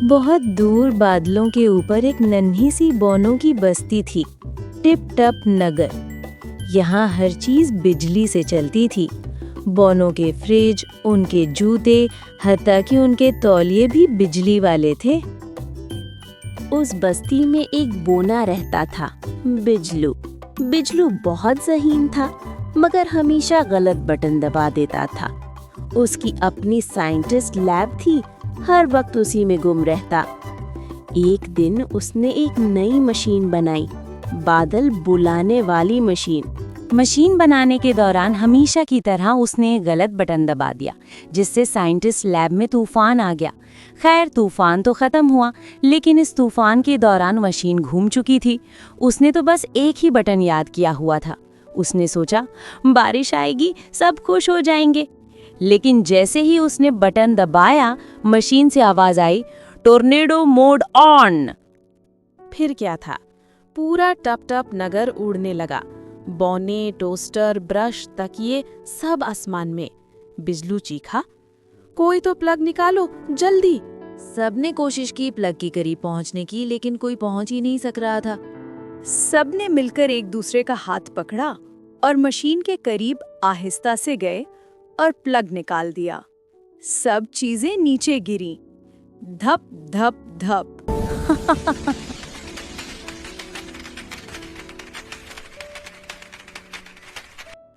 बहुत दूर बादलों के ऊपर एक नन्ही सी बौनों की बस्ती थी, टिप टप नगर। यहाँ हर चीज बिजली से चलती थी। बौनों के फ्रिज, उनके जूते, हत्ता कि उनके तौलिए भी बिजली वाले थे। उस बस्ती में एक बोना रहता था, बिजलू। बिजलू बहुत ज़हीन था, मगर हमेशा गलत बटन दबा देता था। उसकी अपनी साइंटिस्ट लैब थी, हर वक्त उसी में गुम रहता। एक दिन उसने एक नई मशीन बनाई, बादल बुलाने वाली मशीन। मशीन बनाने के दौरान हमेशा की तरह उसने एक गलत बटन दबा दिया, जिससे साइंटिस्ट लैब में तूफान आ गया। खैर, तूफान तो खत्म हुआ, लेकिन इस तूफान के दौरान मशीन घूम चुकी थी। उसने तो बस एक ही बटन याद किया हुआ था। उसने सोचा, बारिश आएगी, सब खुश हो जाएंगे। लेकिन जैसे ही उसने बटन दबाया, मशीन से आवाज आई, टोर्नेडो मोड ऑन। फिर क्या था, पूरा टप टप नगर उड़ने लगा। बौने, टोस्टर, ब्रश, तकिए सब आसमान में। बिजलू चीखा, कोई तो प्लग निकालो जल्दी। सबने कोशिश की प्लग के करीब पहुंचने की, लेकिन कोई पहुंच ही नहीं सक रहा था। सबने मिलकर एक दूसरे का हाथ पकड़ा और मशीन के करीब आहिस्ता से गए और प्लग निकाल दिया। सब चीजें नीचे गिरी, धप धप धप।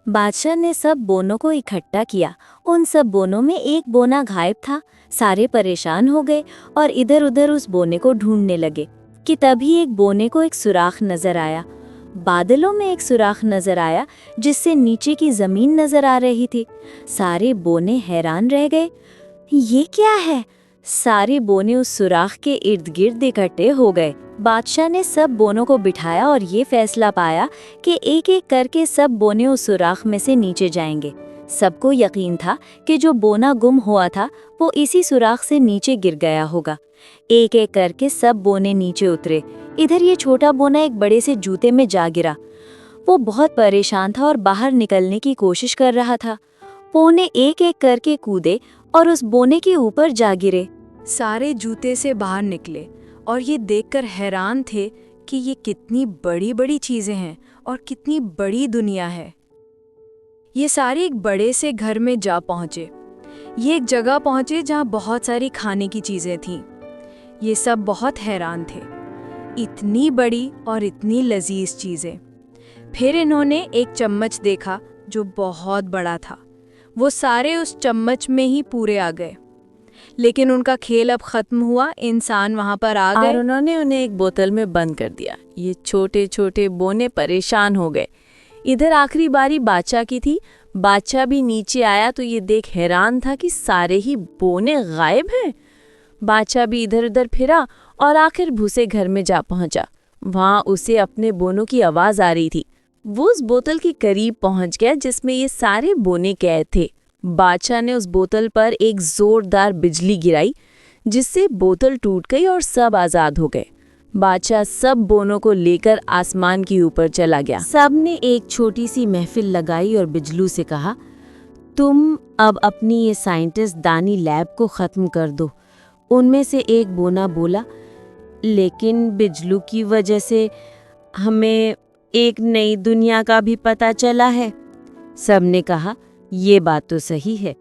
बादशाह ने सब बोनों को इकट्ठा किया। उन सब बोनों में एक बोना गायब था। सारे परेशान हो गए और इधर उधर उस बोने को ढूंढने लगे कि तभी एक बोने को एक सुराख नजर आया। बादलों में एक सुराख नजर आया, जिससे नीचे की जमीन नजर आ रही थी। सारे बोने हैरान रह गए, ये क्या है? सारे बोने उस सुराख के इर्द गिर्द इकट्ठे हो गए। बादशाह ने सब बोनों को बिठाया और ये फैसला पाया कि एक एक करके सब बोने उस सुराख में से नीचे जाएंगे। सबको यकीन था कि जो बोना गुम हुआ था वो इसी सुराख से नीचे गिर गया होगा। एक एक करके सब बोने नीचे उतरे। इधर ये छोटा बोना एक बड़े से जूते में जा गिरा। वो बहुत परेशान था और बाहर निकलने की कोशिश कर रहा था। बोने एक एक करके कूदे और उस बोने के ऊपर जा गिरे। सारे जूते से बाहर निकले और ये देखकर हैरान थे कि ये कितनी बड़ी बड़ी चीजें हैं और कितनी बड़ी दुनिया है। ये सारे एक बड़े से घर में जा पहुंचे। ये एक जगह पहुंचे जहां बहुत सारी खाने की चीजें थीं। ये सब बहुत हैरान थे, इतनी बड़ी और इतनी लजीज चीजें। फिर इन्होंने एक चम्मच देखा जो बहुत बड़ा था। वो सारे उस चम्मच में ही पूरे आ गए। लेकिन उनका खेल अब खत्म हुआ। इंसान वहां पर आ गए और उन्होंने उन्हें एक बोतल में बंद कर दिया। ये छोटे छोटे बोने परेशान हो गए। इधर आखिरी बारी बादशाह की थी। बादशाह भी नीचे आया तो ये देख हैरान था कि सारे ही बोने गायब हैं। बादशाह भी इधर उधर फिरा और आखिर भूसे घर में जा पहुंचा। वहां उसे अपने बोनों की आवाज आ रही थी। वो उस बोतल के करीब पहुंच गया जिसमें ये सारे बोने कैद थे। बादशाह ने उस बोतल पर एक जोरदार बिजली गिराई, जिससे बोतल टूट गई और सब आजाद हो गए। बादशाह सब बोनों को लेकर आसमान के ऊपर चला गया। सबने एक छोटी सी महफिल लगाई और बिजलू से कहा, तुम अब अपनी ये साइंटिस्ट दानी लैब को खत्म कर दो। उनमें से एक बोना बोला, लेकिन बिजलू की वजह से हमें एक नई दुनिया का भी पता चला है। सबने कहा, ये बात तो सही है,